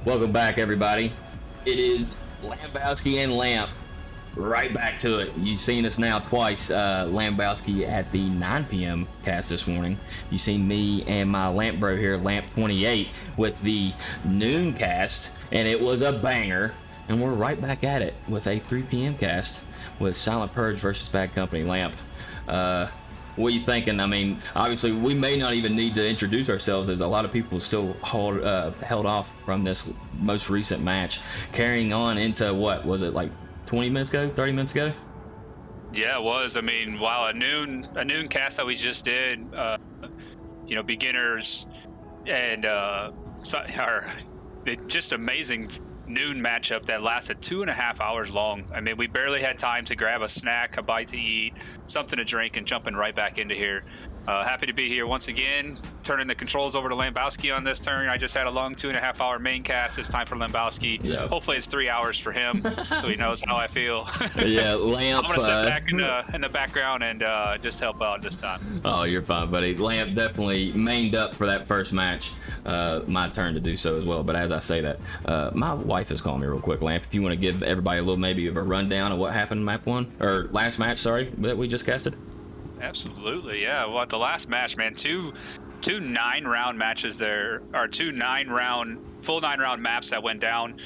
Welcome back, everybody. It is Lambowski and Lamp. Right back to it. You've seen us now twice. Lambowski at the 9 p.m. cast this morning. You seen me and my Lamp bro here, Lamp 28, with the noon cast, and it was a banger. And we're right back at it with a 3 p.m. cast with Silent Purge versus Bad Company. Lamp, what are you thinking? I mean, obviously, we may not even need to introduce ourselves, as a lot of people still held off from this most recent match, carrying on into what was it, like 20 minutes ago, 30 minutes ago? Yeah, it was. I mean, wow, a noon cast that we just did. Beginners and just amazing noon matchup that lasted 2.5 hours long. I mean, we barely had time to grab a snack, a bite to eat, something to drink, and jumping right back into here. Happy to be here once again, turning the controls over to Lambowski on this turn. I just had a long 2.5 hour main cast. It's time for Lambowski. Yeah. Hopefully it's 3 hours for him, so he knows how I feel. Yeah, Lamp. I'm gonna sit back in the background and just help out this time. Oh, you're fine, buddy. Lamp definitely mained up for that first match. My turn to do so as well. But as I say that, my wife is calling me real quick. Lamp, if you want to give everybody a little maybe of a rundown of what happened in map one, or last match, sorry, that we just casted. Absolutely, yeah. Well, at the last match, man, two 9-round matches there, or full 9-round maps that went down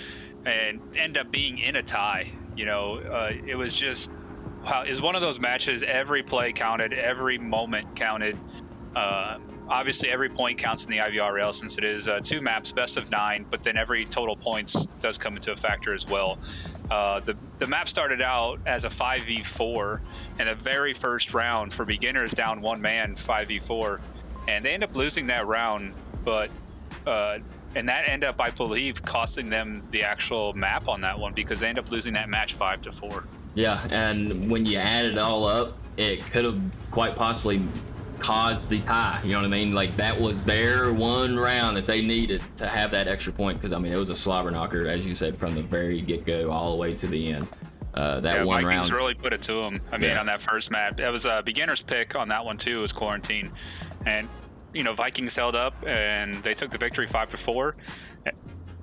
and end up being in a tie. It was just, wow, it was one of those matches. Every play counted, every moment counted. Obviously, every point counts in the IVRL since it is 2 maps, best of 9, but then every total points does come into a factor as well. The map started out as a 5v4, and the very first round for beginners down 1 man, 5v4, and they end up losing that round, but and that ended up, I believe, costing them the actual map on that one, because they end up losing that match 5-4. Yeah, and when you add it all up, it could have quite possibly caused the tie. You know what I mean? Like, that was their one round that they needed to have that extra point, because I mean, it was a slobber knocker, as you said, from the very get-go all the way to the end. That one Vikings round really put it to them. I mean, yeah. On that first map, it was a beginner's pick on that one too. It was Quarantine, and Vikings held up and they took the victory 5-4.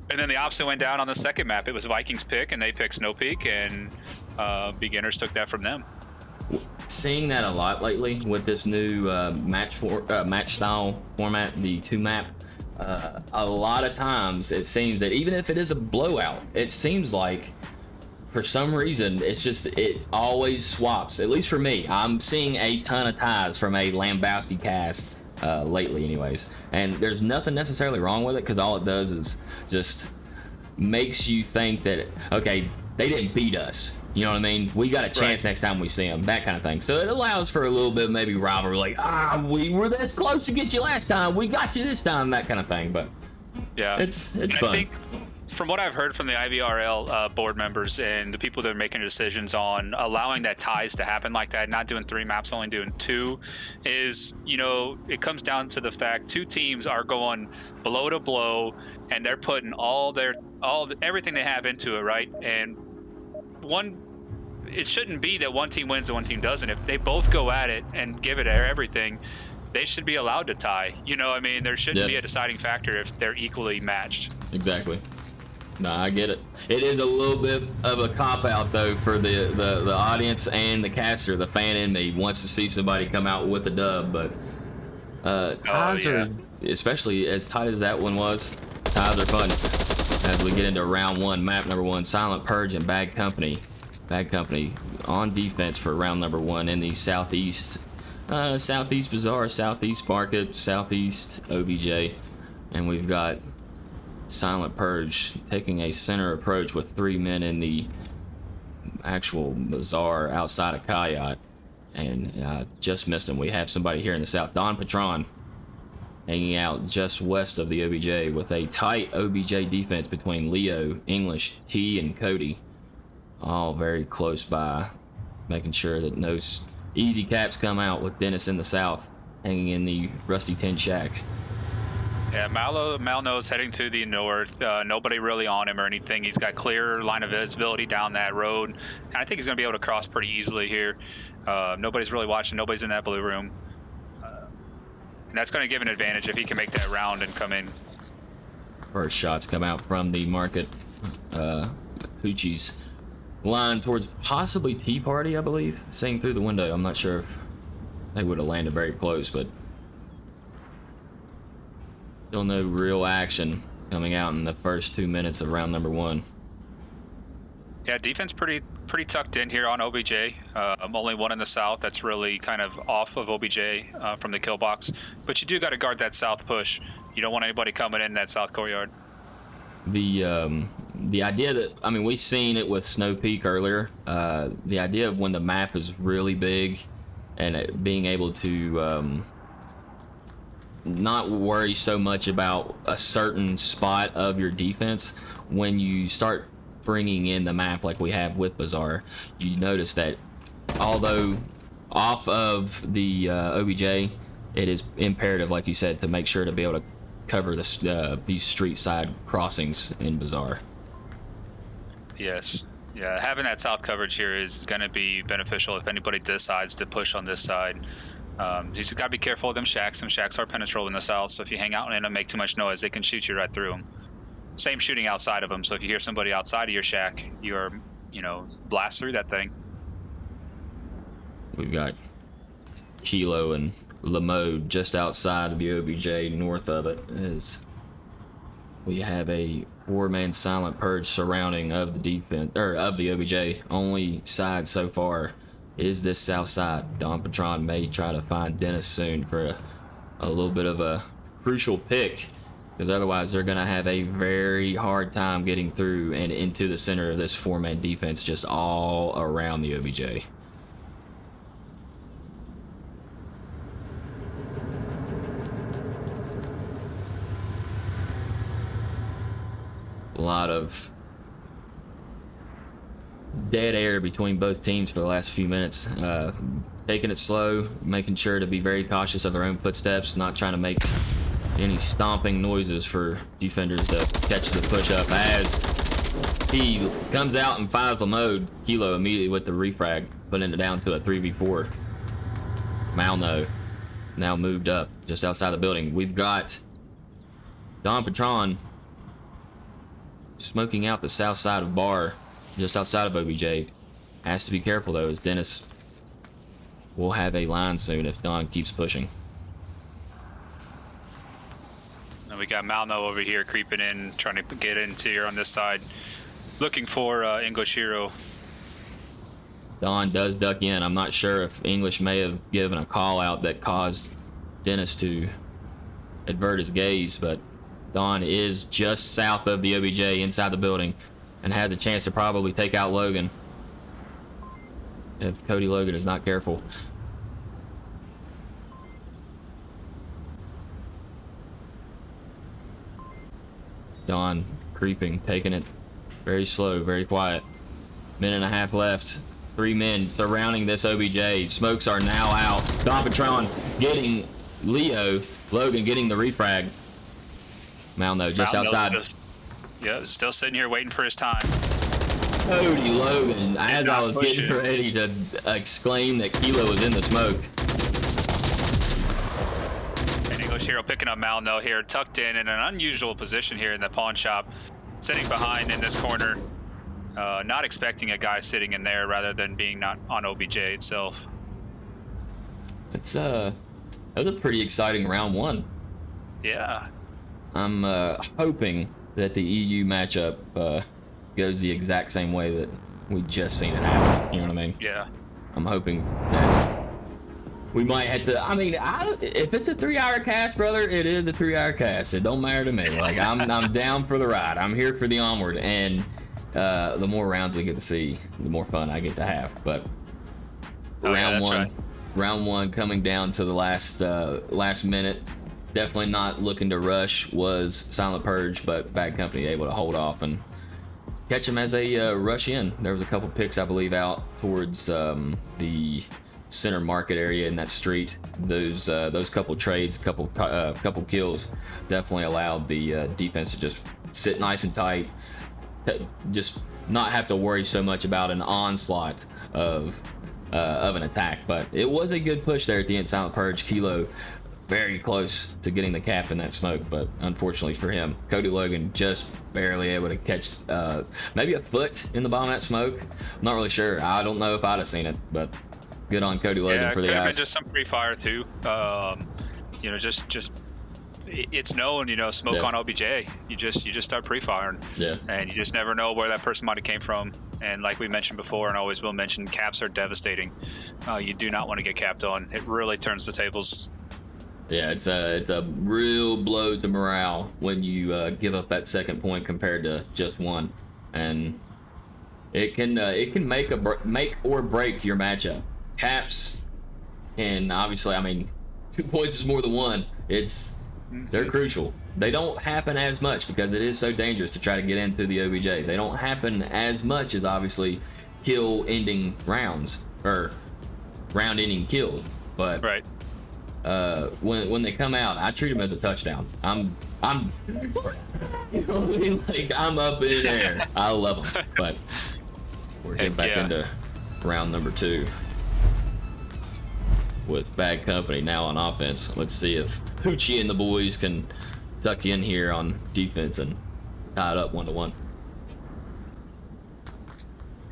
And then the opposite went down on the second map. It was Vikings pick, and they picked Snow Peak, and beginners took that from them. Seeing that a lot lately with this new match style format, the 2-map. A lot of times it seems that even if it is a blowout, it seems like for some reason it always swaps. At least for me, I'm seeing a ton of ties from a Lambowski cast lately, anyways. And there's nothing necessarily wrong with it, because all it does is just makes you think that, okay, they didn't beat us. You know what I mean? We got a chance next time we see them, that kind of thing. So it allows for a little bit of maybe rivalry, like, we were this close to get you last time, we got you this time, that kind of thing. But yeah, it's fun. I think from what I've heard from the IVRL board members and the people that are making decisions on allowing that ties to happen like that, not doing 3 maps, only doing 2, is, it comes down to the fact 2 teams are going blow to blow, and they're putting everything they have into it, right? And it shouldn't be that one team wins and one team doesn't. If they both go at it and give it everything, they should be allowed to tie. I mean, there shouldn't be a deciding factor if they're equally matched. Exactly. No, I get it. It is a little bit of a cop-out, though, for the audience and the caster. The fan in me wants to see somebody come out with a dub, but ties are, especially as tight as that one was, ties are fun. As we get into round 1, map number 1, Silent Purge and Bad Company. Bad Company on defense for round number 1 in the Southeast Bazaar, Southeast Market, Southeast OBJ. And we've got Silent Purge taking a center approach with 3 men in the actual bazaar outside of Kayat. And just missed him. We have somebody here in the south, Don Patron, hanging out just west of the OBJ with a tight OBJ defense between Leo, English, T, and Cody. All very close by, making sure that no easy caps come out, with Dennis in the south hanging in the Rusty Tin Shack. Yeah, Malno's heading to the north. Nobody really on him or anything. He's got clear line of visibility down that road. And I think he's going to be able to cross pretty easily here. Nobody's really watching. Nobody's in that blue room. And that's going to give an advantage if he can make that round and come in. First shots come out from the market. Hoochie's line towards possibly Tea Party, I believe. Seeing through the window. I'm not sure if they would have landed very close, but still no real action coming out in the first 2 minutes of round number 1. Yeah, defense pretty tucked in here on OBJ. Only one in the south that's really kind of off of OBJ from the kill box. But you do got to guard that south push. You don't want anybody coming in that south courtyard. The idea that, I mean, we've seen it with Snow Peak earlier. The idea of when the map is really big and it being able to not worry so much about a certain spot of your defense. When you start bringing in the map like we have with Bazaar, you notice that although off of the OBJ, it is imperative, like you said, to make sure to be able to cover these street side crossings in Bazaar. Yes. Yeah, having that south coverage here is going to be beneficial if anybody decides to push on this side. You just got to be careful of them shacks. Some shacks are penetrable in the south, so if you hang out in them and make too much noise, they can shoot you right through them. Same shooting outside of them, so if you hear somebody outside of your shack, you're, blast through that thing. We've got Kilo and Lamode just outside of the OBJ, north of it, as we have a 4-man silent purge surrounding of the defense, or of the OBJ. Only side so far is this south side. Don Patron may try to find Dennis soon for a little bit of a crucial pick, because otherwise they're going to have a very hard time getting through and into the center of this 4-man defense just all around the OBJ. A lot of dead air between both teams for the last few minutes. Taking it slow, making sure to be very cautious of their own footsteps, not trying to make any stomping noises for defenders to catch the push up. As he comes out and fires the mode, Kilo immediately with the refrag, putting it down to a 3v4. Malno now moved up just outside the building. We've got Don Patron smoking out the south side of bar just outside of OBJ. Has to be careful though, as Dennis will have a line soon if Don keeps pushing. And we got Malno over here creeping in, trying to get into here on this side, looking for English Hero. Don does duck in. I'm not sure if English may have given a call out that caused Dennis to avert his gaze, but Don is just south of the OBJ inside the building and has a chance to probably take out Logan if Cody Logan is not careful. Don creeping, taking it very slow, very quiet. Minute and a half left. 3 men surrounding this OBJ. Smokes are now out. Don Patron getting Logan getting the refrag. Malno just outside. Still sitting here waiting for his time. Cody Logan, as I was getting ready to exclaim that Kilo was in the smoke. And English Hero picking up Malno here, tucked in an unusual position here in the pawn shop, sitting behind in this corner, not expecting a guy sitting in there rather than being not on OBJ itself. That was a pretty exciting round 1. Yeah. I'm hoping that the EU matchup goes the exact same way that we just seen it happen. You know what I mean? Yeah. I'm hoping that we might have to. I mean, if it's a 3-hour cast, brother, it is a 3-hour cast. It don't matter to me. Like I'm down for the ride. I'm here for the onward, and the more rounds we get to see, the more fun I get to have. But round one coming down to the last minute. Definitely not looking to rush was Silent Purge, but Bad Company able to hold off and catch him as they rush in. There was a couple picks, I believe, out towards the center market area in that street. Those couple trades, couple kills, definitely allowed the defense to just sit nice and tight, just not have to worry so much about an onslaught of an attack. But it was a good push there at the end. Silent Purge, Kilo very close to getting the cap in that smoke, but unfortunately for him, Cody Logan just barely able to catch maybe a foot in the bottom of that smoke. I'm not really sure. I don't know if I'd have seen it, but good on Cody Logan for the eyes. Yeah, could have eyes. been just some pre-fire too. You know, just it's known, you know, smoke on OBJ. You just start pre-firing. Yeah. And you just never know where that person might have came from. And like we mentioned before, and always will mention, caps are devastating. You do not want to get capped on. It really turns the tables. Yeah, it's a real blow to morale when you give up that second point compared to just one, and it can make or break your matchup. Caps, and obviously, I mean, 2 points is more than one. They're crucial. They don't happen as much because it is so dangerous to try to get into the OBJ. They don't happen as much as obviously kill-ending rounds or round-ending kills, but right. When they come out, I treat them as a touchdown. I'm you know what I mean? Like, I'm up in there. I love them, but we're getting back into round number 2 with Bad Company now on offense. Let's see if Hoochie and the boys can tuck in here on defense and tie it up 1-1.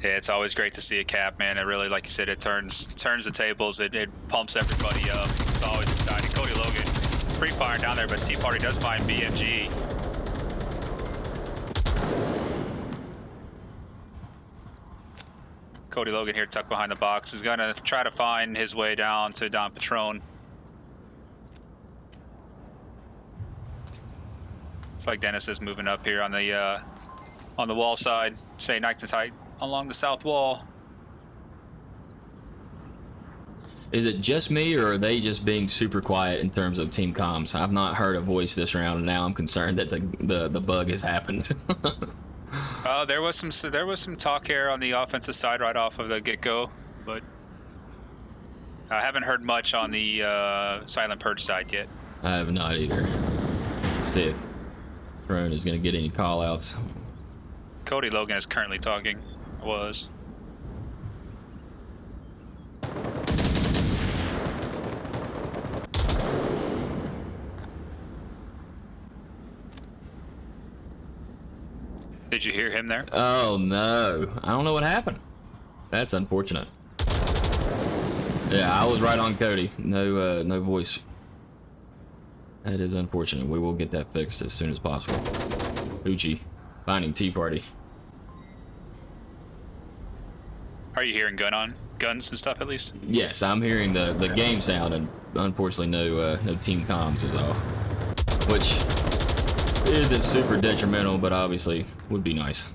Yeah, it's always great to see a cap, man. It really, like you said, it turns the tables. It pumps everybody up. It's always exciting. Cody Logan, pre-firing down there, but Tea Party does find BMG. Cody Logan here tucked behind the box is gonna try to find his way down to Don Patron. Looks like Dennis is moving up here on the wall side. Stay nice and tight along the south wall. Is it just me, or are they just being super quiet in terms of team comms? I've not heard a voice this round, and now I'm concerned that the bug has happened. There was some talk here on the offensive side right off of the get-go, but I haven't heard much on the Silent Purge side yet. I have not either. Let's see if Throne is going to get any call-outs. Cody Logan is currently talking. Was. Did you hear him there? Oh no, I don't know what happened. That's unfortunate. Yeah, I was right on Cody. No voice. That is unfortunate. We will get that fixed as soon as possible. Uchi finding Tea Party. Are you hearing guns and stuff at least? Yes, I'm hearing the game sound, and unfortunately no team comms at all, which isn't super detrimental, but obviously would be nice.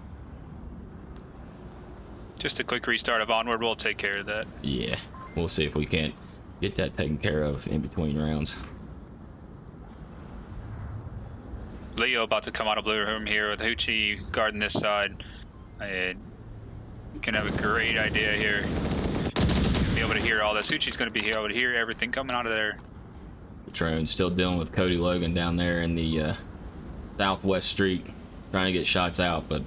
Just a quick restart of Onward. We'll take care of that. Yeah, we'll see if we can't get that taken care of in between rounds. Leo about to come out of blue room here with Hoochie guarding this side. You can have a great idea here. Be able to hear all this. Hoochie's going to be able to hear everything coming out of there. Patron still dealing with Cody Logan down there in the southwest street, trying to get shots out, but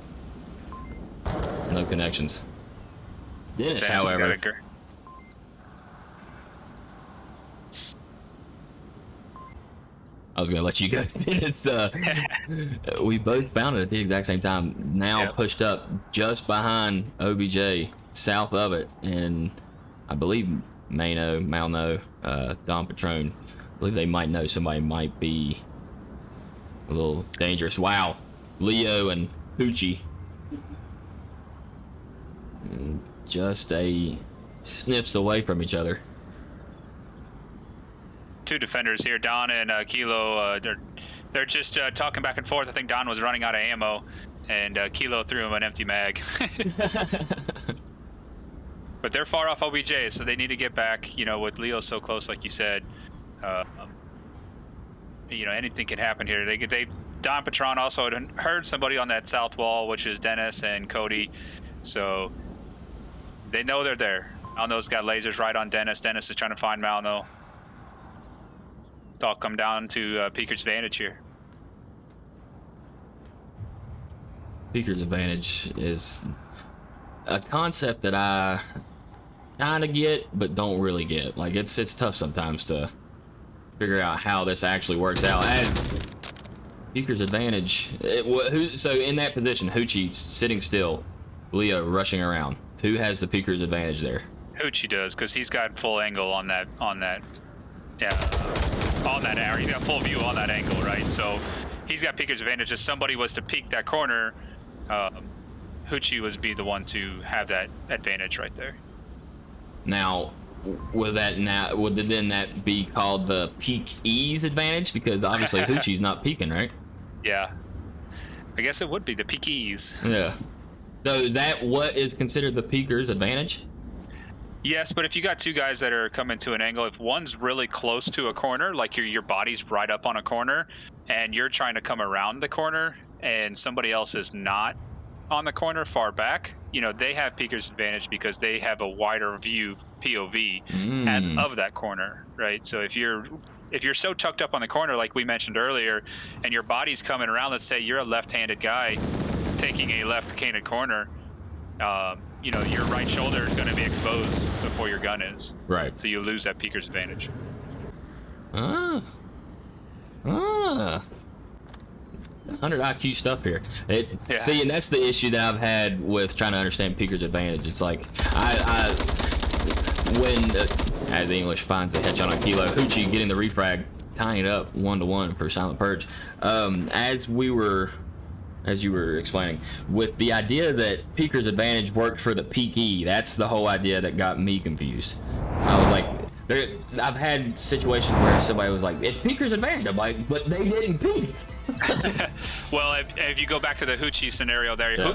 no connections. Dennis, however, I was gonna let you go. It's we both found it at the exact same time. Now pushed up just behind OBJ, south of it, and I believe Malno, Don Patron. I believe they might know somebody might be a little dangerous. Wow, Leo and Hoochie, just a sniffs away from each other. Two defenders here, Don and Kilo. They're just talking back and forth. I think Don was running out of ammo, and Kilo threw him an empty mag. But they're far off OBJ, so they need to get back. You know, with Leo so close, like you said, you know, anything can happen here. Don Patron also had heard somebody on that south wall, which is Dennis and Cody, so they know they're there. Malno's got lasers right on Dennis. Dennis is trying to find Malno. It's all come down to Peaker's advantage here. Peaker's advantage is a concept that I kind of get, but don't really get. Like, it's tough sometimes to figure out how this actually works out. As Peeker's advantage, so in that position, Hoochie sitting still, Leo rushing around. Who has the Peeker's advantage there? Hoochie does, because he's got full angle on that area. He's got full view on that angle, right? So he's got Peeker's advantage. If somebody was to peek that corner, Hoochie would be the one to have that advantage right there. Now, would then that be called the peek ease advantage? Because obviously Hoochie's not peeking, right? Yeah. I guess it would be the peek ease. Yeah. So is that what is considered the peeker's advantage? Yes, but if you got two guys that are coming to an angle, if one's really close to a corner, like your body's right up on a corner, and you're trying to come around the corner, and somebody else is not on the corner far back, they have peeker's advantage because they have a wider view POV of that corner, right? So if you're so tucked up on the corner, like we mentioned earlier, and your body's coming around, let's say you're a left-handed guy taking a left-handed corner, your right shoulder is going to be exposed before your gun is. Right. So you lose that peeker's advantage. 100 IQ stuff here. Yeah. See, and that's the issue that I've had with trying to understand peeker's advantage. It's like, when, as the English finds the headshot on Kilo, Hoochie getting the refrag, tying it up 1-1 for Silent Purge. As you were explaining, with the idea that peeker's advantage worked for the peek E, that's the whole idea that got me confused. I was like, I've had situations where somebody was like, it's peeker's advantage. I'm like, but they didn't peek. Well, if you go back to the Hoochie scenario there, yeah.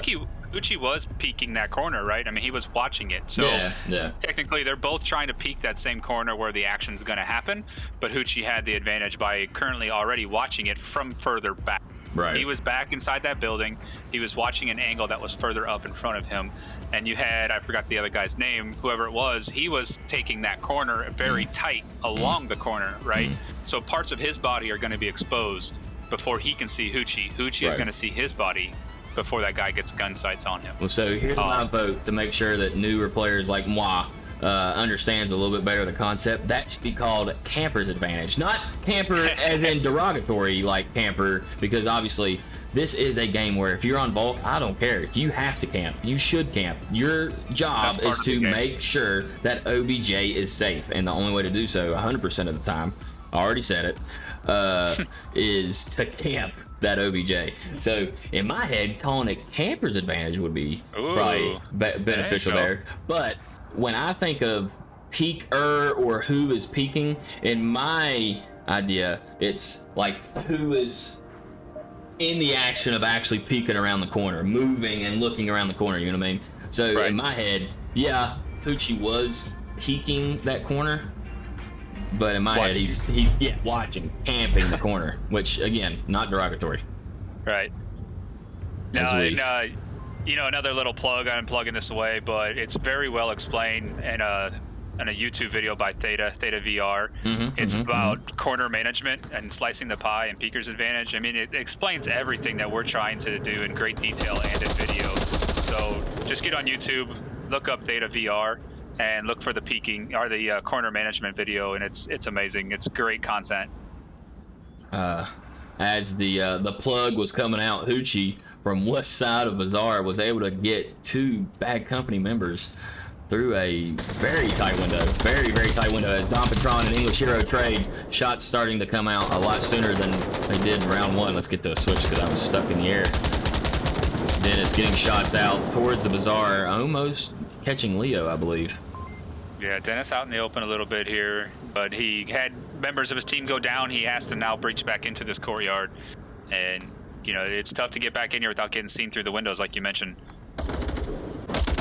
Hoochie was peeking that corner, right? I mean, he was watching it. So yeah. Technically, they're both trying to peek that same corner where the action's going to happen, but Hoochie had the advantage by currently already watching it from further back. Right. He was back inside that building. He was watching an angle that was further up in front of him. And you had, I forgot the other guy's name, whoever it was, he was taking that corner very tight along the corner, right? So parts of his body are going to be exposed before he can see Hoochie. Hoochie is going to see his body before that guy gets gun sights on him. Well, so here's my vote to make sure that newer players like moi understands a little bit better the concept. That should be called camper's advantage, not camper as in derogatory like camper, because obviously this is a game where if you're on Volk, I don't care. You have to camp. You should camp. Your job is to make sure that OBJ is safe, and the only way to do so 100% of the time, I already said it, is to camp that OBJ. So in my head, calling it camper's advantage would be probably beneficial there. But when I think of peeker or who is peeking, in my idea, it's like who is in the action of actually peeking around the corner, moving and looking around the corner, you know what I mean? So in my head, yeah, Hoochie was peeking that corner, but in my head, he's watching, camping the corner, which again, not derogatory. Right. Now, another little plug, I'm plugging this away, but it's very well explained in a YouTube video by Theta VR. It's about corner management and slicing the pie and peeker's advantage. I mean, it explains everything that we're trying to do in great detail and in video. So just get on YouTube, look up Theta VR, and look for the peeking or the corner management video, and it's amazing. It's great content. As the plug was coming out, Hoochie from west side of Bazaar was able to get two Bad Company members through a very tight window, very tight window. As Dom Patron and English Hero trade, shots starting to come out a lot sooner than they did in round one. Let's get to a switch because I was stuck in the air. Dennis getting shots out towards the Bazaar, almost catching Leo, I believe. Yeah, Dennis out in the open a little bit here, but he had members of his team go down. He has to now breach back into this courtyard, and it's tough to get back in here without getting seen through the windows, like you mentioned.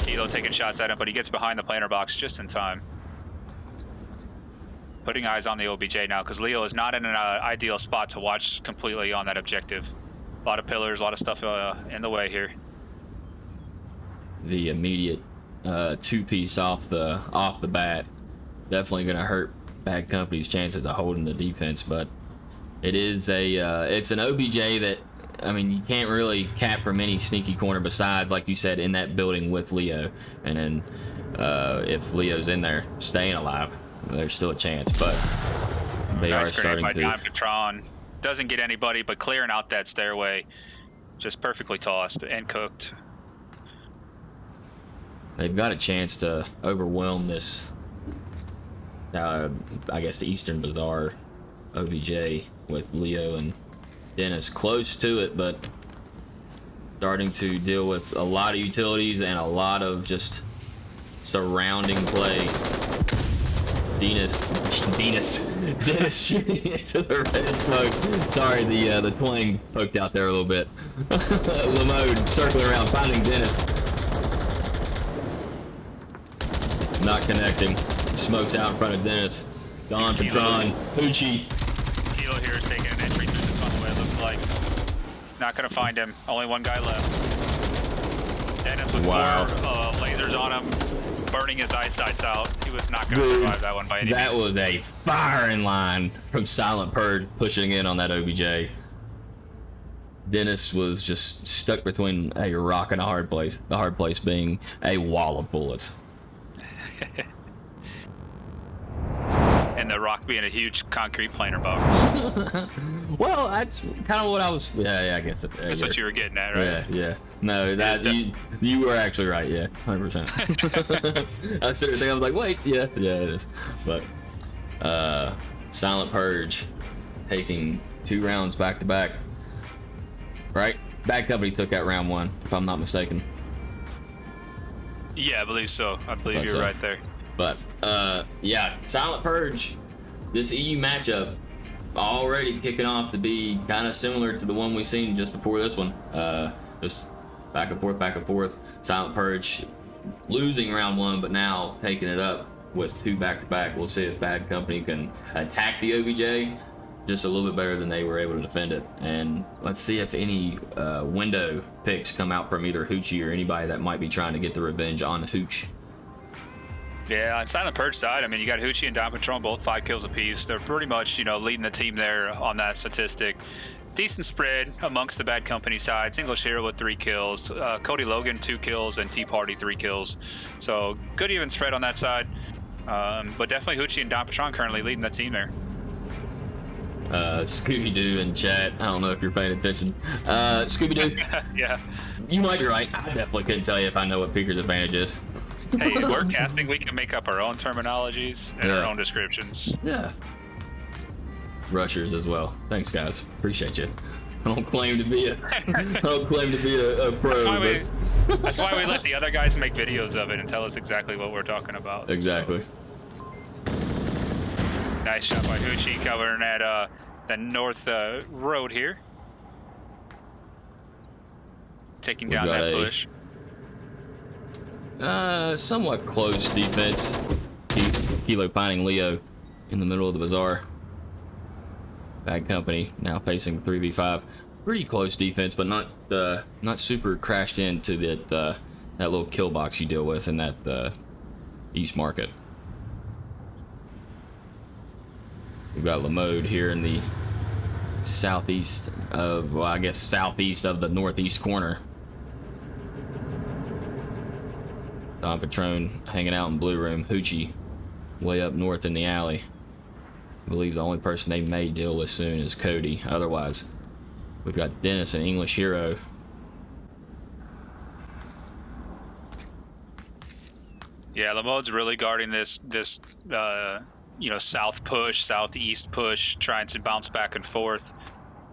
Kilo taking shots at him, but he gets behind the planter box just in time. Putting eyes on the OBJ now, because Leo is not in an ideal spot to watch completely on that objective. A lot of pillars, a lot of stuff in the way here. The immediate two-piece off the bat definitely going to hurt Bad Company's chances of holding the defense, but it is it's an OBJ that, I mean, you can't really cap from any sneaky corner besides, like you said, in that building with Leo. And then if Leo's in there staying alive, there's still a chance. But They are Nice grenade starting by to. Don Patron. Doesn't get anybody, but clearing out that stairway. Just perfectly tossed and cooked. They've got a chance to overwhelm this, I guess, the Eastern Bazaar OBJ with Leo and Dennis close to it, but starting to deal with a lot of utilities and a lot of just surrounding play. Dennis shooting into the red smoke. Sorry, the twang poked out there a little bit. Lamode circling around, finding Dennis. Not connecting. Smoke's out in front of Dennis. Don Patron, Hoochie. Kilo here is taking an entry through the tunnel, it looks like. Not gonna find him. Only one guy left. Dennis with 4 lasers on him, burning his eyesights out. He was not gonna survive that one by any means. That was a firing line from Silent Purge pushing in on that OBJ. Dennis was just stuck between a rock and a hard place. The hard place being a wall of bullets. And the rock being a huge concrete planer box. Well, that's kind of what I was. Yeah, I guess That's what you were getting at, right? Yeah. No, that you were actually right. Yeah, 100%. I was sitting there, I was like, wait, yeah, it is. But Silent Purge taking 2 rounds back to back. Right? Bad Company took out round 1, if I'm not mistaken. Yeah, I believe so. I believe you're right there. But yeah, Silent Purge, this EU matchup already kicking off to be kind of similar to the one we seen just before this one. Just back and forth. Silent Purge losing round 1, but now taking it up with 2 back-to-back. We'll see if Bad Company can attack the OBJ just a little bit better than they were able to defend it. And let's see if any window picks come out from either Hoochie or anybody that might be trying to get the revenge on Hooch. Yeah, on Silent Purge side, I mean, you got Hoochie and Don Patron, both 5 kills apiece. They're pretty much, leading the team there on that statistic. Decent spread amongst the Bad Company sides. English Hero with 3 kills, Cody Logan 2 kills, and Tea Party 3 kills. So good even spread on that side. But definitely Hoochie and Don Patron currently leading the team there. Scooby-Doo in chat. I don't know if you're paying attention. Scooby-Doo. Yeah. You might be right. I definitely couldn't tell you if I know what Peeker's advantage is. Hey, we're casting. We can make up our own terminologies and our own descriptions. Yeah. Rushers as well. Thanks, guys. Appreciate you. I don't claim to be a pro. That's why we let the other guys make videos of it and tell us exactly what we're talking about. Exactly. So. Nice shot by Hoochie covering that the north road here. Taking down that push. Somewhat close defense. Kilo finding Leo in the middle of the bazaar. Bad Company now facing 3v5. Pretty close defense, but not super crashed into that little kill box you deal with in that East Market. We've got Lamode here in the southeast of, well, I guess southeast of the northeast corner. Don Patron hanging out in Blue Room. Hoochie way up north in the alley. I believe the only person they may deal with soon is Cody. Otherwise, we've got Dennis and English Hero. Yeah, Lamode's really guarding this south push, southeast push, trying to bounce back and forth.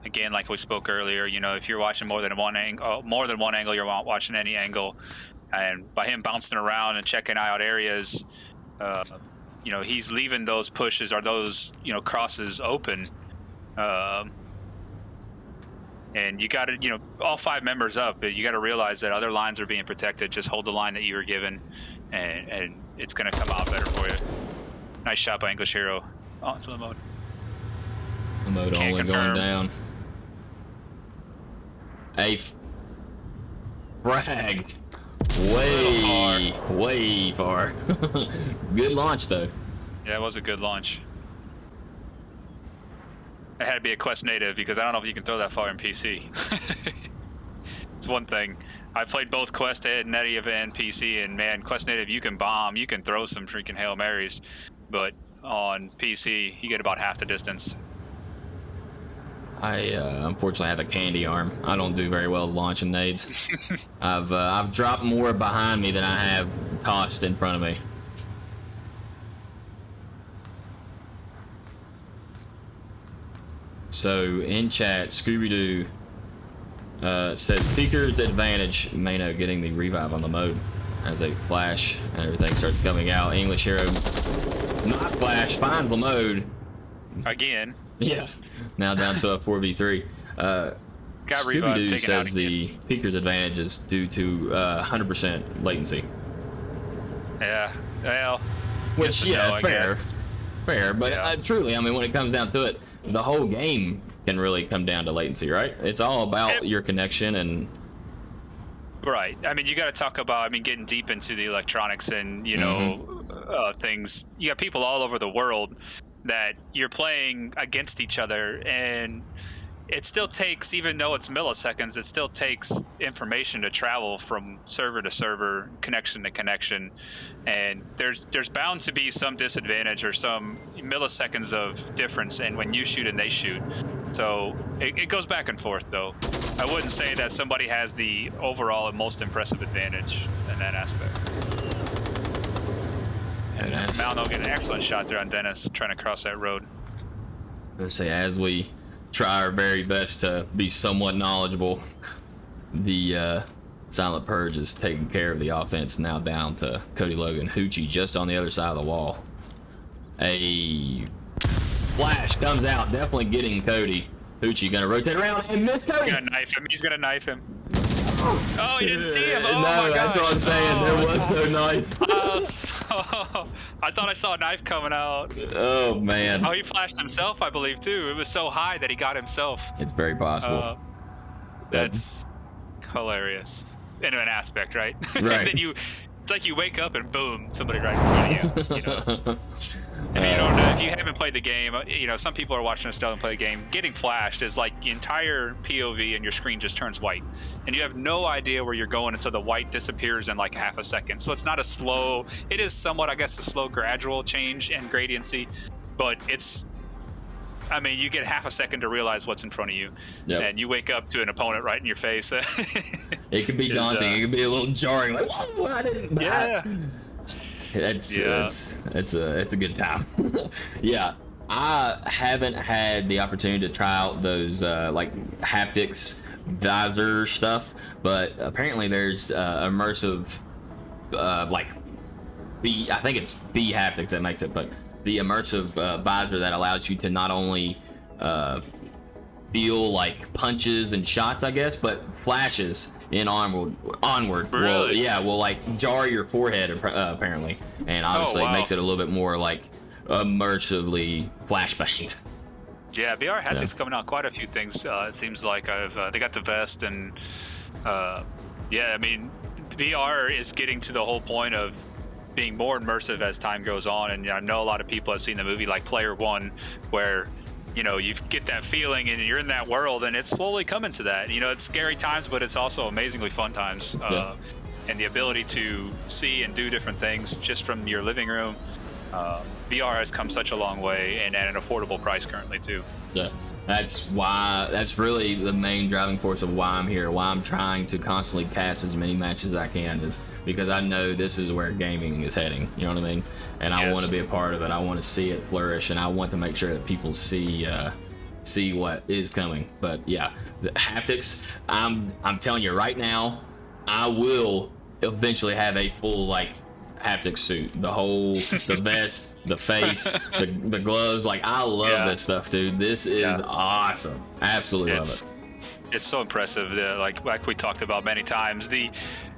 Again, like we spoke earlier, if you're watching more than one angle, you're watching any angle. And by him bouncing around and checking out areas, he's leaving those pushes or those, crosses open. And you got to, all 5 members up, but you got to realize that other lines are being protected. Just hold the line that you were given, and it's going to come out better for you. Nice shot by English Hero onto Lamode. Lamode only confirm. going down. A frag. Way far. Good launch, though. Yeah, it was a good launch. It had to be a Quest native because I don't know if you can throw that far in PC. It's one thing. I played both Quest native and PC, and man, Quest native, you can bomb, you can throw some freaking Hail Marys, but on PC, you get about half the distance. I unfortunately have a candy arm. I don't do very well launching nades. I've dropped more behind me than I have tossed in front of me. So in chat, Scooby-Doo says Peeker's advantage may know getting the revive on the mode as a flash and everything starts coming out. English hero not flash, find the mode. Again. Yeah. Now down to a 4v3. Scooby-Doo says the Peeker's advantage is due to 100% latency. Yeah. Well. Which, yeah, fair. Fair, but truly, I mean, when it comes down to it, the whole game can really come down to latency, right? It's all about your connection and... Right. I mean, you got to talk about, getting deep into the electronics and, you know, things. You got people all over the world that you're playing against each other, and it still takes, even though it's milliseconds, it still takes information to travel from server to server, connection to connection, and there's bound to be some disadvantage or some milliseconds of difference in when you shoot and they shoot. So it goes back and forth, though. I wouldn't say that somebody has the overall and most impressive advantage in that aspect. And Mal, they'll get an excellent shot there on Dennis trying to cross that road. I would say, as we try our very best to be somewhat knowledgeable, the Silent Purge is taking care of the offense, now down to Cody Logan. Hoochie just on the other side of the wall. A flash comes out, definitely getting Cody. Hoochie gonna rotate around and miss Cody. He's gonna knife him. He's gonna knife him. Oh, he didn't see him. Oh, no, that's what I'm saying. There was no knife. I thought I saw a knife coming out. Oh, man. Oh, he flashed himself, I believe, too. It was so high that he got himself. It's very possible. That's hilarious. In an aspect, right? Right. And then it's like you wake up and boom, somebody right in front of you. You know? And you don't know, if you haven't played the game, you know, some people are watching us still and play the game. Getting flashed is like the entire POV and your screen just turns white. And you have no idea where you're going until the white disappears in like half a second. So it's not a slow, it is somewhat, I guess, a slow gradual change in gradiency, but it's, I mean, you get half a second to realize what's in front of you. Yep. And you wake up to an opponent right in your face. It could be daunting. It could be a little jarring. Like, whoa, I didn't. Yeah. It's a good time. Yeah, I haven't had the opportunity to try out those like haptics visor stuff, but apparently there's immersive like I think it's B haptics that makes it, but the immersive visor that allows you to not only feel like punches and shots, I guess, but flashes in onward really? will like jar your forehead apparently, and obviously it makes it a little bit more like immersively flashbanged. Yeah, VR haptics coming out quite a few things. It seems like they got the vest and yeah, I mean VR is getting to the whole point of being more immersive as time goes on, and I know a lot of people have seen the movie like Player One, where you know, you get that feeling and you're in that world, and it's slowly coming to that. You know, it's scary times, but it's also amazingly fun times. And the ability to see and do different things just from your living room. VR has come such a long way, and at an affordable price currently too. Yeah, that's really the main driving force of why I'm here, why I'm trying to constantly cast as many matches as I can, is because I know this is where gaming is heading. You know what I mean? And I want to be a part of it. I want to see it flourish, and I want to make sure that people see what is coming. But yeah, the haptics, I'm telling you right now, I will eventually have a full like haptic suit, the vest, the face, the gloves. Like, I love this stuff, dude. This is awesome. Absolutely love it. It's so impressive. Like we talked about many times, the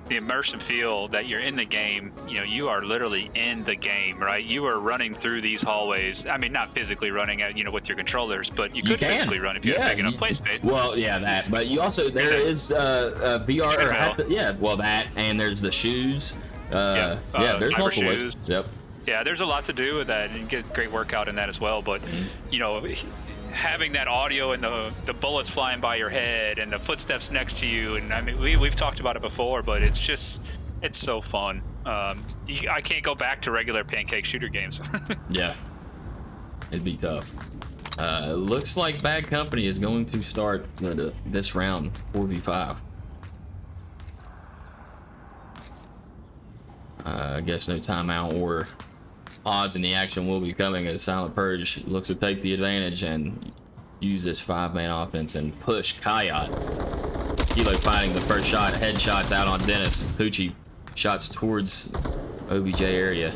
immersive feel that you're in the game. You know, you are literally in the game, right? You are running through these hallways. I mean, not physically running at, with your controllers, but you could physically run if you have big enough play space. Well, yeah, that. But you also, there is VR. Well, that, and there's the shoes. There's multiple ways. Yep. Yeah, there's a lot to do with that, and you get great workout in that as well. But having that audio and the bullets flying by your head and the footsteps next to you, and I mean, we've talked about it before, but it's so fun. I can't go back to regular pancake shooter games. Yeah. It'd be tough. Looks like Bad Company is going to start this round 4v5. I guess no timeout or pause in the action will be coming as Silent Purge looks to take the advantage and use this 5-man offense and push Kayat. Kilo finding the first shot, headshots out on Dennis. Hoochie shots towards OBJ area.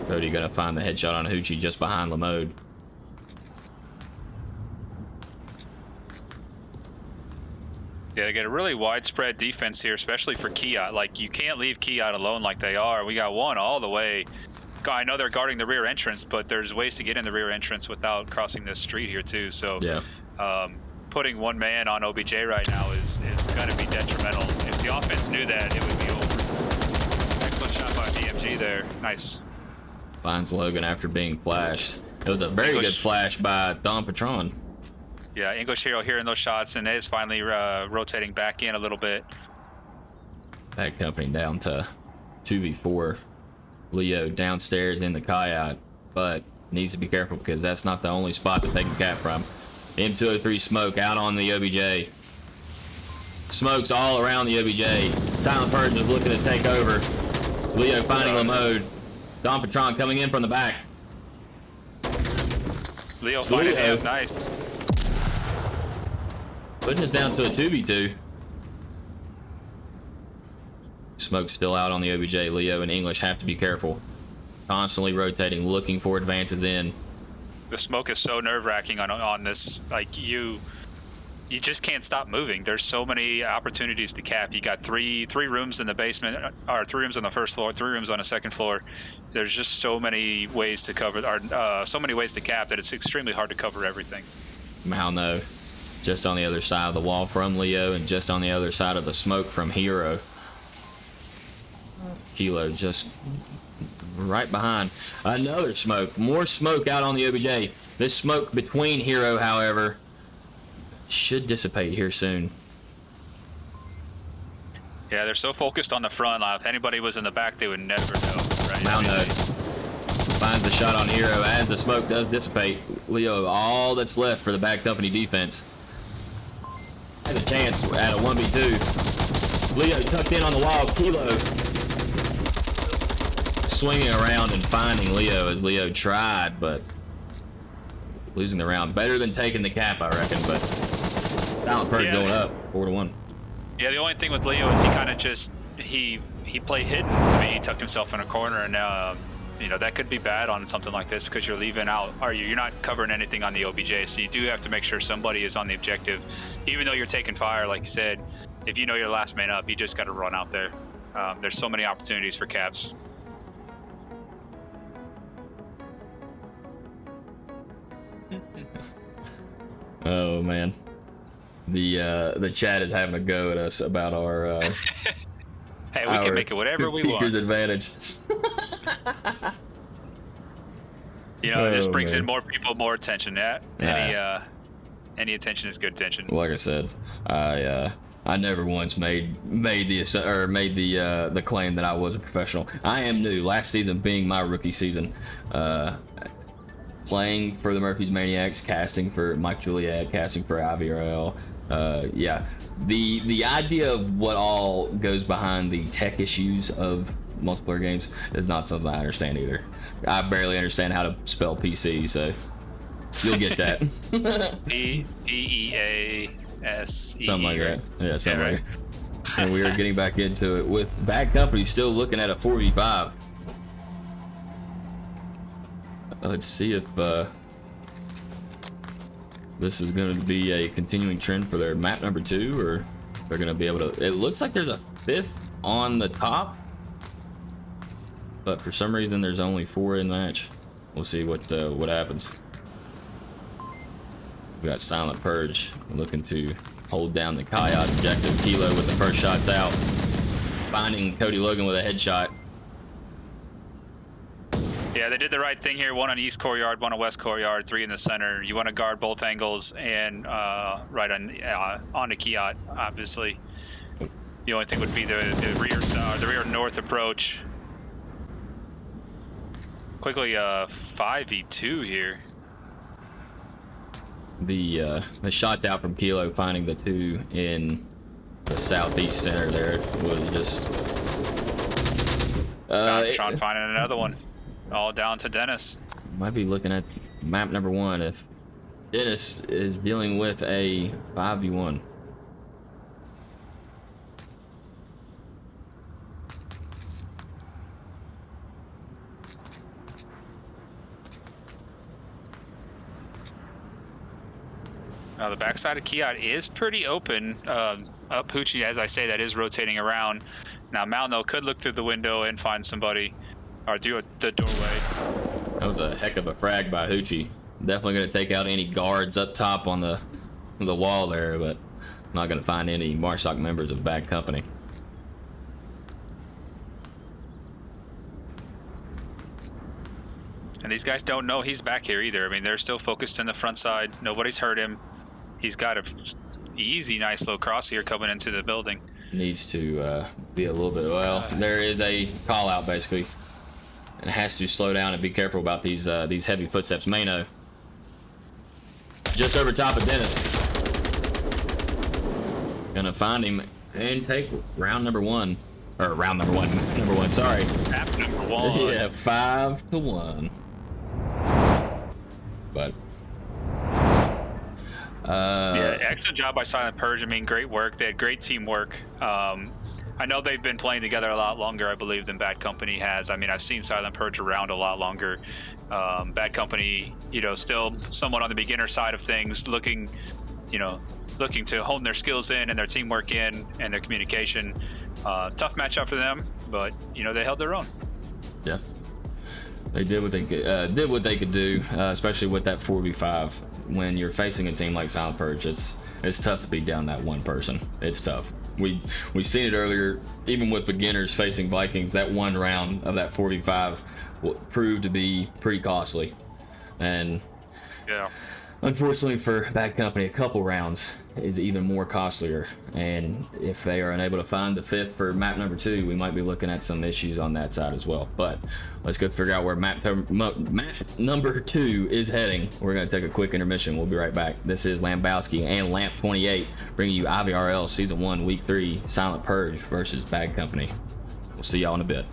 Cody gonna find the headshot on Hoochie just behind Lamode. Yeah, they get a really widespread defense here, especially for Kiat. Like, you can't leave Kiat alone like they are. We got one all the way. I know they're guarding the rear entrance, but there's ways to get in the rear entrance without crossing this street here too. So yeah. Putting one man on OBJ right now is going to be detrimental. If the offense knew that, it would be over. Excellent shot by BMG there. Nice. Finds Logan after being flashed. It was a very good flash by Don Patron. Yeah, English Hero hearing those shots, and is finally rotating back in a little bit. Bad Company down to 2v4. Leo downstairs in the Kayat, but needs to be careful because that's not the only spot that they can cap from. M203 smoke out on the OBJ. Smokes all around the OBJ. Silent Purge is looking to take over. Leo finding Lamode. Don Patron coming in from the back. Leo finding him, nice. Putting us down to a 2v2. Smoke still out on the OBJ. Leo and English have to be careful. Constantly rotating, looking for advances in. The smoke is so nerve-wracking on this. Like, you just can't stop moving. There's so many opportunities to cap. You got three rooms in the basement, or 3 rooms on the first floor, 3 rooms on the second floor. There's just so many ways to cover, or so many ways to cap that it's extremely hard to cover everything. Malno just on the other side of the wall from Leo, and just on the other side of the smoke from Hero. Kilo just right behind. Another smoke. More smoke out on the OBJ. This smoke between Hero, however, should dissipate here soon. Yeah, they're so focused on the front. If anybody was in the back, they would never know. Right? Malno finds the shot on Hero as the smoke does dissipate. Leo, all that's left for the Bad Company defense. Has a chance at a 1v2. Leo tucked in on the wall. Kilo swinging around and finding Leo as Leo tried, but losing the round. Better than taking the cap, I reckon, but Silent Purge going up 4-1. Yeah, the only thing with Leo is he kind of just, he played hidden. I mean, he tucked himself in a corner, and you know, that could be bad on something like this because you're leaving out, or you're not covering anything on the OBJ, so you do have to make sure somebody is on the objective. Even though you're taking fire, like you said, if you know you're last man up, you just got to run out there. There's so many opportunities for caps. Oh man, the chat is having a go at us about our hey, we can make it whatever we want. Advantage. You know, this brings in more people, more attention. Any attention is good attention. Like I said, I never once made the claim that I was a professional. I am new. Last season being my rookie season. Playing for the Murphy's Maniacs, casting for Mike Juliet, casting for IVRL. Yeah, the idea of what all goes behind the tech issues of multiplayer games is not something I understand either. I barely understand how to spell PC, so you'll get that. P-E-A-S-E. Something like that. Yeah, something right. like that. And we are getting back into it with Bad Company still looking at a 4v5. Let's see if this is going to be a continuing trend for their map number 2, or they're going to be able to. It looks like there's a 5th on the top, but for some reason there's only 4 in match. We'll see what happens. We got Silent Purge looking to hold down the Kayat objective. Kilo with the first shots out, finding Cody Logan with a headshot. Yeah, they did the right thing here. 1 on East Courtyard, 1 on West Courtyard, 3 in the center. You want to guard both angles and right on the Kiat, obviously. The only thing would be the rear north approach. quickly 5v2 here. The shots out from Kilo finding the two in the southeast center there was just Sean finding another one. All down to Dennis. might be looking at map number 1 if Dennis is dealing with a 5v1. Now the backside of Kiat is pretty open. Up Hoochie, as I say, that is rotating around. Now Malno could look through the window and find somebody, or do the doorway. That was a heck of a frag by Hoochie. Definitely going to take out any guards up top on the wall there, but not going to find any Marsoc members of Bad Company. And these guys don't know he's back here either. I mean, they're still focused in the front side. Nobody's hurt him. He's got a easy, nice little cross here coming into the building. Needs to be a little bit, well, there is a call out basically. And has to slow down and be careful about these heavy footsteps. Mano. Just over top of Dennis. Gonna find him and take round number 1. Or round number one, sorry. Map number 1. Yeah, 5-1. But yeah, excellent job by Silent Purge. I mean, great work. They had great teamwork. I know they've been playing together a lot longer, I believe, than Bad Company has. I mean, I've seen Silent Purge around a lot longer. Bad Company, you know, still somewhat on the beginner side of things, looking to hone their skills in and their teamwork in and their communication. Tough matchup for them, but you know, they held their own. yeah, they did what they could do, especially with that 4v5. When you're facing a team like Silent Purge, it's tough to beat down that one person. It's tough. We've seen it earlier, even with beginners facing Vikings. That one round of that 4v5 proved to be pretty costly, and Yeah. unfortunately for Bad Company, a couple rounds is even more costlier. And if they are unable to find the 5th for map number 2, we might be looking at some issues on that side as well. But let's go figure out where map number 2 is heading. We're going to take a quick intermission. We'll be right back. This is Lambowski and Lamp28 bringing you IVRL Season 1, Week 3, Silent Purge versus Bad Company. We'll see y'all in a bit.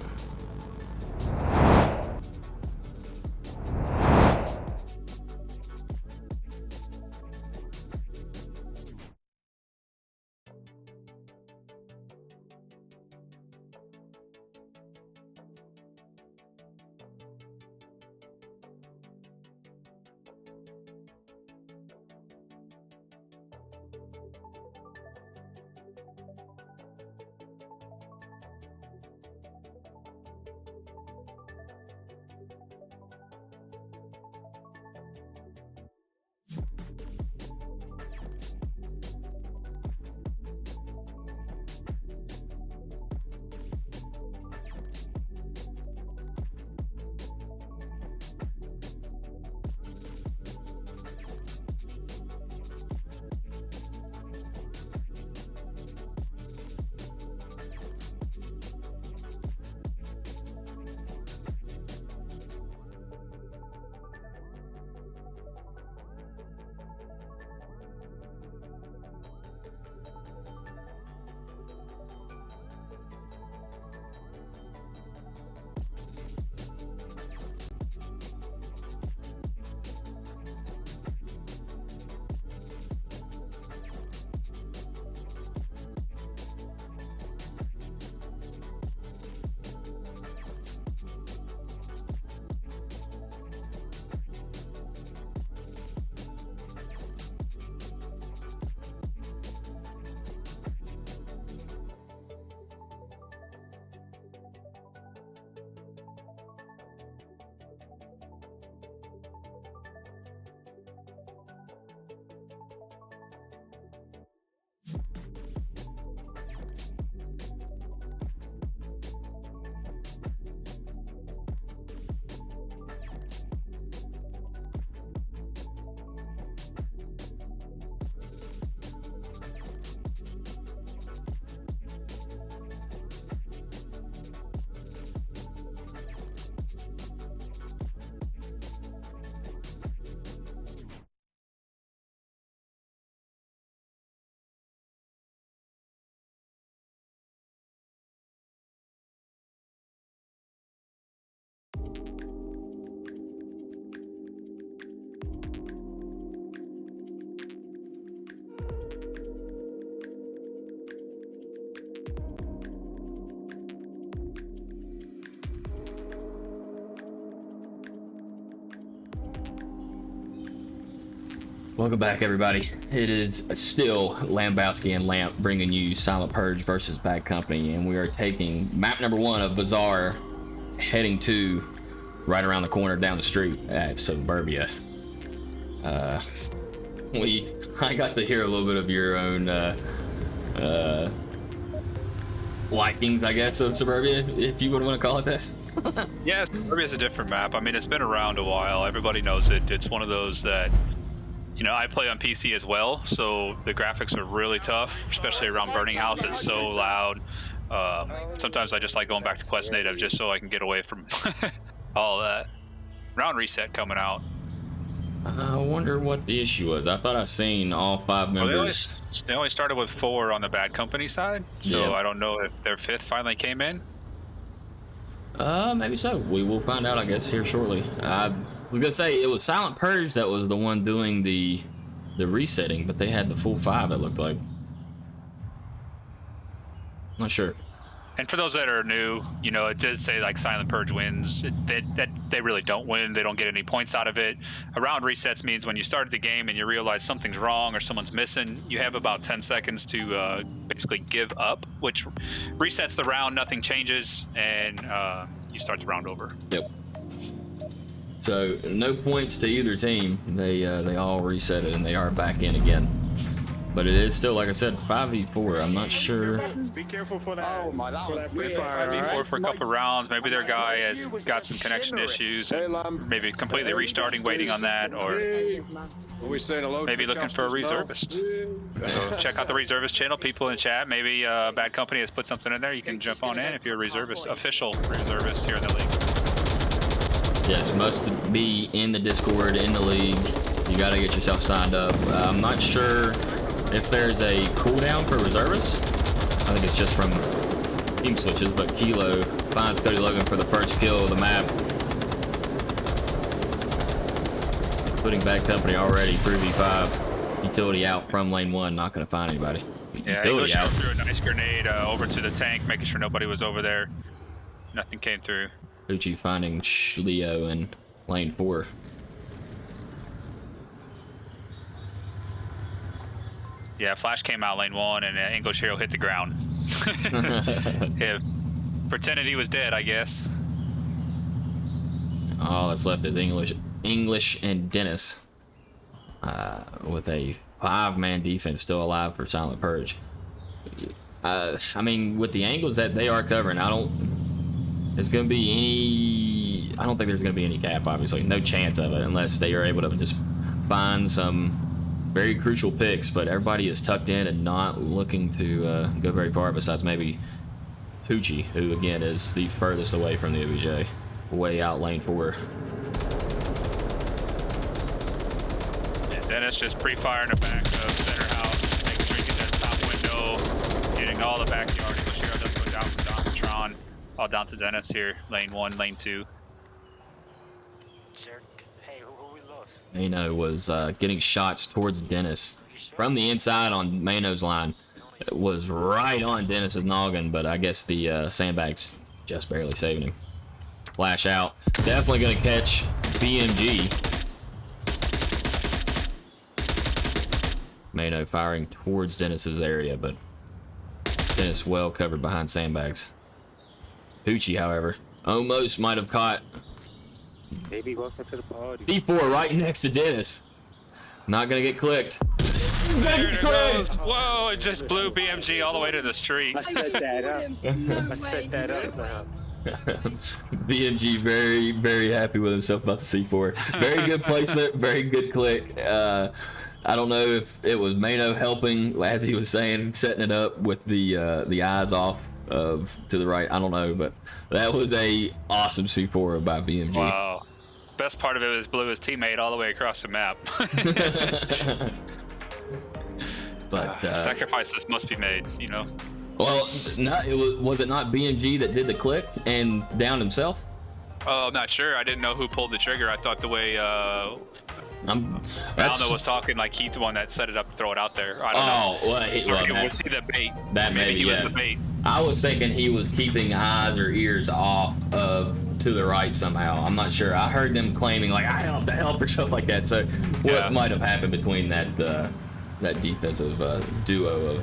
Welcome back, everybody. It is still Lambowski and Lamp bringing you Silent Purge versus Bad Company, and we are taking map number 1 of Bazaar, heading to right around the corner down the street at Suburbia. I got to hear a little bit of your own likings, I guess, of Suburbia, if you would want to call it that. Yeah, Suburbia is a different map. I mean, it's been around a while. Everybody knows it. It's one of those that, you know, I play on PC as well, so the graphics are really tough, especially around Burning House. It's so loud. Sometimes I just like going back to Quest Native just so I can get away from all that. Round reset coming out. I wonder what the issue was. I thought I seen all 5 members. Well, they only started with 4 on the Bad Company side, so yeah. I don't know if their 5th finally came in. Maybe so. We will find out, I guess, here shortly. I was gonna say it was Silent Purge that was the one doing the resetting, but they had the full 5. It looked like. Not sure. And for those that are new, you know, it did say like Silent Purge wins. They really don't win. They don't get any points out of it. A round resets means when you started the game and you realize something's wrong or someone's missing, you have about 10 seconds to basically give up, which resets the round. Nothing changes, and you start the round over. Yep. So no points to either team. They all reset it and they are back in again. But it is still, like I said, 5v4. I'm not sure. Be careful for that. Oh my, that was weird. 5v4 for a couple rounds. Maybe their guy has got some connection issues. And maybe completely restarting, waiting on that, or maybe looking for a reservist. So check out the reservist channel. People in chat. Maybe Bad Company has put something in there. You can jump on in if you're a reservist, official reservist here in the league. Yes, must be in the Discord, in the league. You gotta get yourself signed up. I'm not sure if there's a cooldown for reservists. I think it's just from team switches, but Kilo finds Cody Logan for the first kill of the map. Putting Bad Company already through V5. Utility out from lane 1, not gonna find anybody. Yeah, he goes through a nice grenade over to the tank, making sure nobody was over there. Nothing came through. Uchi finding Leo in lane 4. Yeah, Flash came out lane 1 and English Hero hit the ground. Yeah, pretended he was dead, I guess. All that's left is English and Dennis with a 5-man defense still alive for Silent Purge. I mean, with the angles that they are covering, I don't think there's going to be any cap, obviously. No chance of it unless they are able to just find some very crucial picks, but everybody is tucked in and not looking to go very far besides maybe Hoochie, who again is the furthest away from the OBJ, way out lane 4. Yeah, Dennis just pre-firing the back of center house, making sure he gets that top window, getting all the backyard. English Hero does go down from Donkatron, all down to Dennis here, lane 1, lane 2. Mano was getting shots towards Dennis from the inside on Mano's line. It was right on Dennis's noggin, but I guess the sandbags just barely saving him. Flash out. Definitely going to catch BMG. Mano firing towards Dennis's area, but Dennis well covered behind sandbags. Hoochie, however, almost might have caught Baby, welcome to the party. D4 right next to Dennis. Not gonna get clicked. There it goes. Whoa, it just blew BMG all the way to the street. I set that up. I set that up now. BMG very, very happy with himself about the C4. Very good placement, very good click. I don't know if it was Mano helping, as he was saying, setting it up with the eyes off of to the right. I don't know, but that was a awesome C4 by BMG. Wow. Best part of it was blew his teammate all the way across the map. But sacrifices must be made, you know. Well, was it not BMG that did the click and downed himself? Oh, I'm not sure. I didn't know who pulled the trigger. I thought the way Malno was talking, like he's the one that set it up to throw it out there. I don't know. Well, was he the bait? That Maybe he was yeah. the bait. I was thinking he was keeping eyes or ears off of to the right somehow. I'm not sure. I heard them claiming like I helped the help or something like that. So what might have happened between that that defensive duo of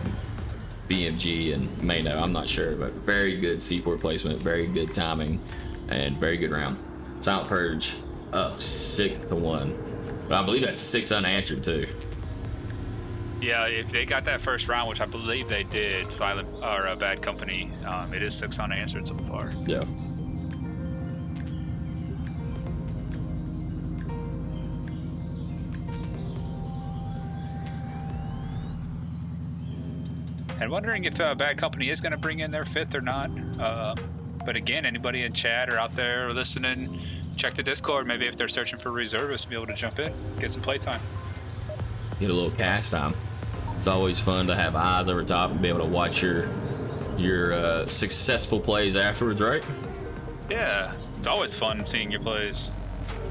BMG and Mano, I'm not sure, but very good C4 placement, very good timing, and very good round. Silent Purge up 6-1, but I believe that's 6 unanswered too. Yeah, if they got that first round, which I believe they did, Silent or Bad Company, it is 6 unanswered so far. Yeah. And wondering if Bad Company is going to bring in their 5th or not. But again, anybody in chat or out there listening, check the Discord. Maybe if they're searching for reservists, be able to jump in, get some playtime. Get a little cast time. It's always fun to have eyes over top and be able to watch your successful plays afterwards, right? Yeah, it's always fun seeing your plays.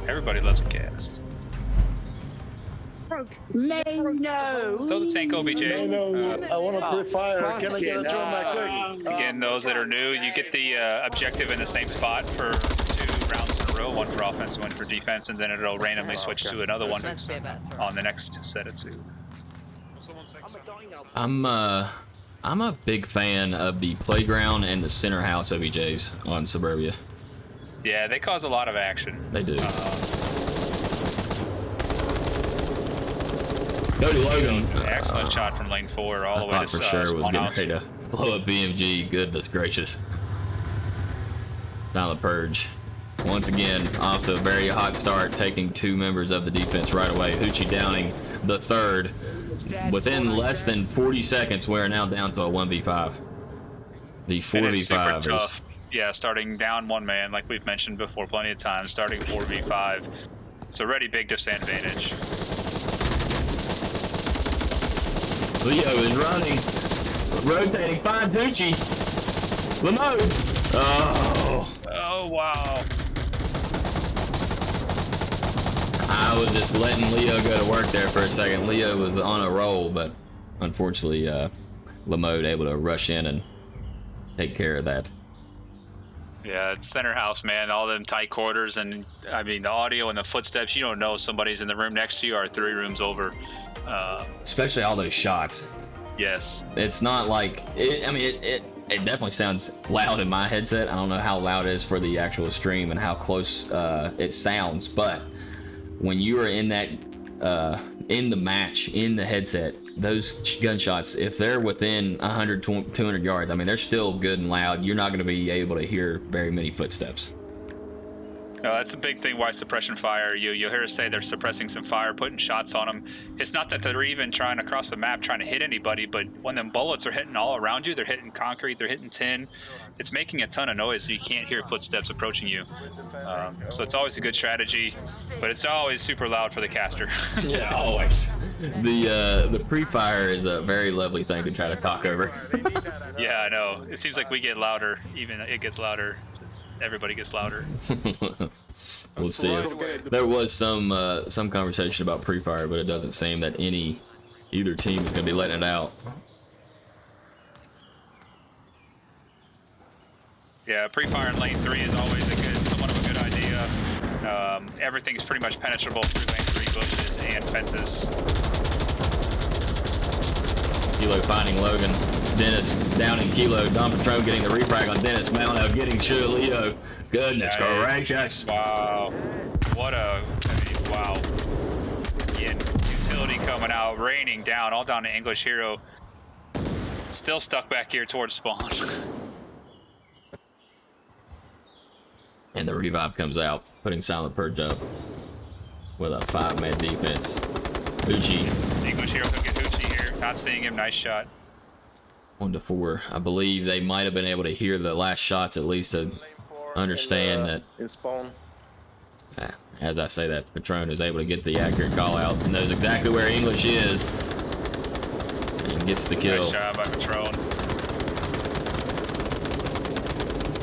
Everybody loves a cast. No. So the tank OBJ. I want to pre-fire. Can I get a drum back quick? Again, those that are new, you get the objective in the same spot for 2 rounds in a row, 1 for offense, 1 for defense, and then it'll randomly switch to another one on the next set of 2. I'm a big fan of the playground and the center house OBJs on Suburbia. Yeah, they cause a lot of action. They do. Cody Logan. Excellent shot from lane 4 all the way I to thought for sure was spawn getting house. ready to blow up BMG. Goodness gracious. Silent Purge. Once again, off to a very hot start, taking 2 members of the defense right away. Hoochie downing the 3rd. Within less than 40 seconds, we're now down to a 1v5. The 4v5 is tough. Yeah, starting down 1 man, like we've mentioned before plenty of times, starting 4v5. It's already big disadvantage. Leo is running, rotating, finds Hoochie. Lamode. Oh, wow. I was just letting Leo go to work there for a second. Leo was on a roll, but unfortunately, Lamode able to rush in and take care of that. Yeah, it's center house, man. All them tight quarters, and I mean the audio and the footsteps. You don't know if somebody's in the room next to you or 3 rooms over. Especially all those shots. Yes. It's not like it. I mean, it definitely sounds loud in my headset. I don't know how loud it is for the actual stream and how close it sounds, but when you are in that in the match in the headset, those gunshots, if they're within 100 200 yards, I mean, they're still good and loud. You're not going to be able to hear very many footsteps. No, that's the big thing why suppression fire. You'll hear us say they're suppressing some fire, putting shots on them. It's not that they're even trying across the map trying to hit anybody, but when them bullets are hitting all around you, they're hitting concrete, they're hitting tin. It's making a ton of noise, so you can't hear footsteps approaching you. So it's always a good strategy, but it's always super loud for the caster. Yeah, always. The pre-fire is a very lovely thing to try to talk over. Yeah, I know. It seems like we get louder. Even it gets louder. Everybody gets louder. We'll see. There was some conversation about pre-fire, but it doesn't seem that either team is going to be letting it out. Yeah, pre-fire in lane 3 is always somewhat of a good idea. Everything's pretty much penetrable through lane 3 bushes and fences. Kilo finding Logan. Dennis down in Kilo. Don Patron getting the refrag on Dennis. Malno getting Shua Leo. Goodness gracious. Wow. Wow. Again, utility coming out, raining down, all down to English Hero. Still stuck back here towards spawn. And the revive comes out, putting Silent Purge up with a 5-man defense. Hoochie. English Hero could get Hoochie here. Not seeing him. Nice shot. 1-4. I believe they might have been able to hear the last shots at least to understand that. In spawn. As I say that, Patron is able to get the accurate call out, knows exactly where English is, and gets the kill. Nice job by Patron.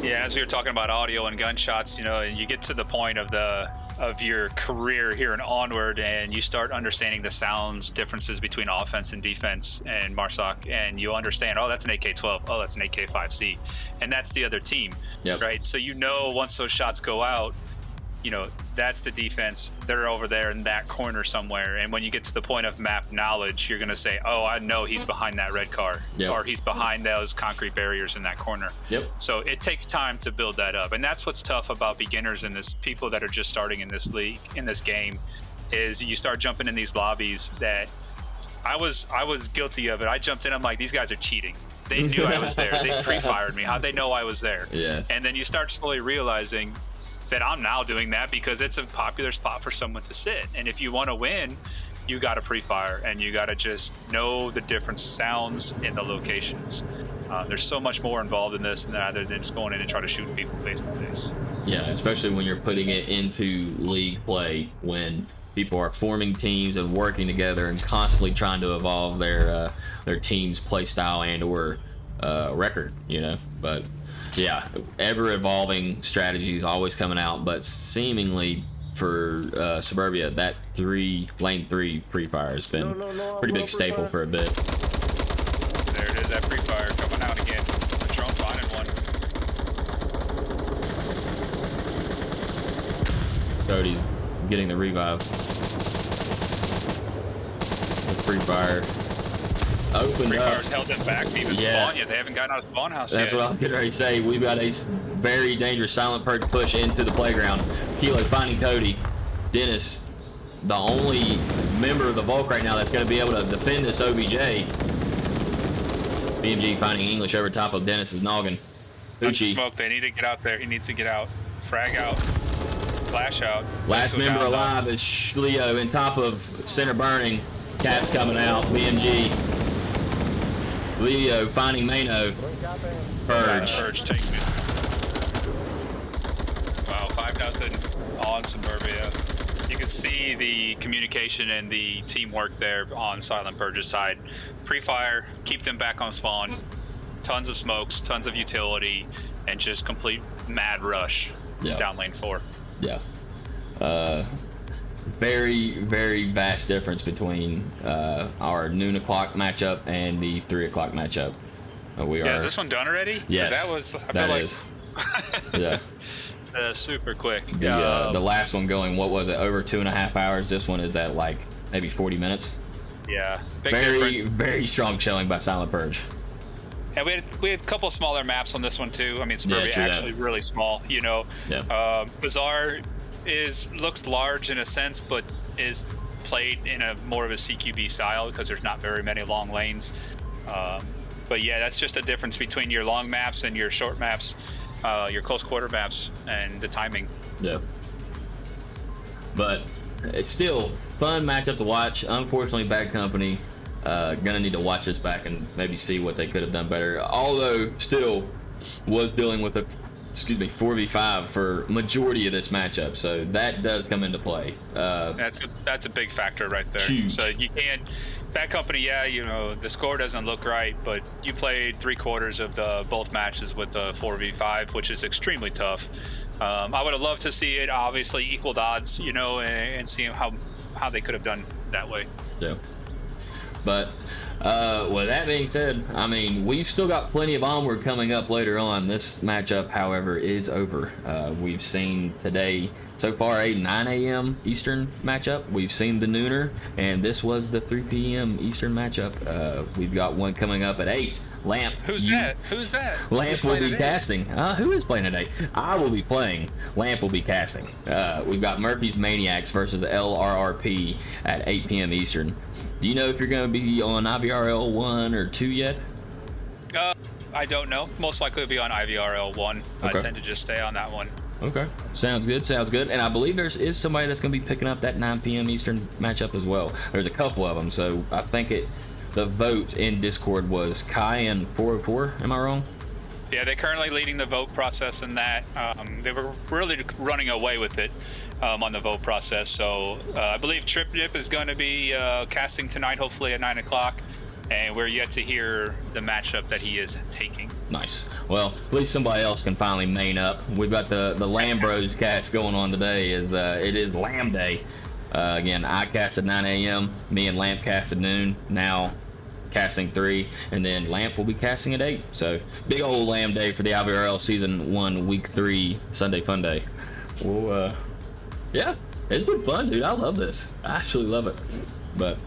Yeah, as we were talking about audio and gunshots, you know, you get to the point of the of your career here and onward, and you start understanding the sounds differences between offense and defense and Marsoc, and you understand, oh, that's an AK-12, oh, that's an AK-5C, and that's the other team, right? So once those shots go out, that's the defense. They're over there in that corner somewhere. And when you get to the point of map knowledge, you're going to say, oh, I know he's behind that red car, or he's behind those concrete barriers in that corner. So it takes time to build that up. And that's what's tough about beginners and people that are just starting in this league, in this game, is you start jumping in these lobbies that I was guilty of it. I jumped in, I'm like, these guys are cheating. They knew I was there. They pre-fired me. How'd they know I was there? And then you start slowly realizing that I'm now doing that because it's a popular spot for someone to sit. And if you want to win, you got to pre-fire, and you got to just know the different sounds in the locations. There's so much more involved in this rather than just going in and try to shoot people face to face. Yeah, especially when you're putting it into league play, when people are forming teams and working together and constantly trying to evolve their team's play style and or record, but yeah, ever evolving strategies always coming out, but seemingly for Suburbia, that lane 3 pre-fire has been pretty big staple for a bit. There it is, that pre-fire coming out again. Patron finding one. Cody's getting the revive. The pre-fire opened Pre-fire's held them back to even spawn yet. They haven't gotten out of spawn house That's yet. what I was getting ready to say. We've got a very dangerous silent purge push into the playground. Kilo finding Cody. Dennis, the only member of the Volk right now that's going to be able to defend this OBJ. BMG finding English over top of Dennis's noggin. Uchi. Smoke, they need to get out there. He needs to get out. Frag out. Flash out. Last member alive is Leo in top of center burning. Caps coming out. BMG. Leo finding Mano. Purge. Purge taking it. Wow, 5-0 on Suburbia. You can see the communication and the teamwork there on Silent Purge's side. Pre-fire, keep them back on spawn. Tons of smokes, tons of utility, and just complete mad rush down lane 4. Yeah. Very, very vast difference between our noon o'clock matchup and the 3 o'clock matchup. Is this one done already? Yes, that was. I feel like yeah. Super quick. The last one going, what was it, over 2.5 hours? This one is at like maybe 40 minutes. Yeah. Very strong showing by Silent Purge. Yeah, we had a couple smaller maps on this one too. I mean, Suburbia actually really small. Bazaar looks large in a sense, but is played in a more of a CQB style because there's not very many long lanes. But yeah, that's just a difference between your long maps and your short maps, your close quarter maps, and the timing. Yeah. But it's still fun matchup to watch. Unfortunately, bad company. Gonna need to watch this back and maybe see what they could have done better. Although still was dealing with a 4v5 for majority of this matchup, so that does come into play. That's a big factor right there. Huge. So you can't. Bad company, the score doesn't look right, but you played 3/4 of the both matches with a 4v5, which is extremely tough. I would have loved to see it obviously equaled odds, and see how they could have done that way. Yeah. But with that being said, I mean, we've still got plenty of onward coming up later on. This matchup, however, is over. We've seen today so far a 9 a.m. Eastern matchup. We've seen the nooner, and this was the 3 p.m. Eastern matchup. We've got one coming up at 8. Lamp. Who's that? Lamp will be casting. Who is playing today? I will be playing. Lamp will be casting. We've got Murphy's Maniacs versus LRRP at 8 p.m. Eastern. Do you know if you're going to be on IVRL 1 or 2 yet? I don't know. Most likely it'll be on IVRL 1. Okay. I tend to just stay on that one. Okay. Sounds good. And I believe there is somebody that's going to be picking up that 9 p.m. Eastern matchup as well. There's a couple of them, so I think the vote in Discord was Kai and 404. Am I wrong? Yeah, they're currently leading the vote process in that. They were really running away with it on the vote process. So I believe Trip Dip is going to be casting tonight, hopefully at 9 o'clock. And we're yet to hear the matchup that he is taking. Nice. Well, at least somebody else can finally main up. We've got the Lambros cast going on today. It is Lamb Day. Again, I cast at 9 a.m. Me and Lamp cast at noon. Now casting 3, and then Lamp will be casting at 8. So big old Lamb Day for the IVRL Season 1 Week 3 Sunday Fun Day. Well, yeah, it's been fun, dude. I love this. I actually love it. But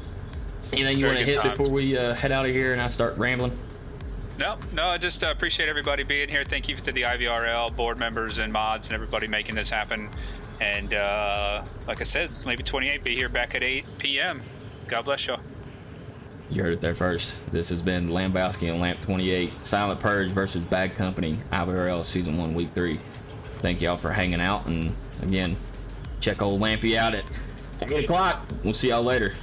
anything you want to hit before we head out of here and I start rambling? No, I just appreciate everybody being here. Thank you to the IVRL board members and mods and everybody making this happen. And like I said, maybe 28 be here back at 8 p.m. God bless y'all. You heard it there first. This has been Lambowski and Lamp 28, Silent Purge versus Bad Company, IVRL Season 1 Week 3. Thank y'all for hanging out, and again, check old Lampy out at 8 o'clock. We'll see y'all later.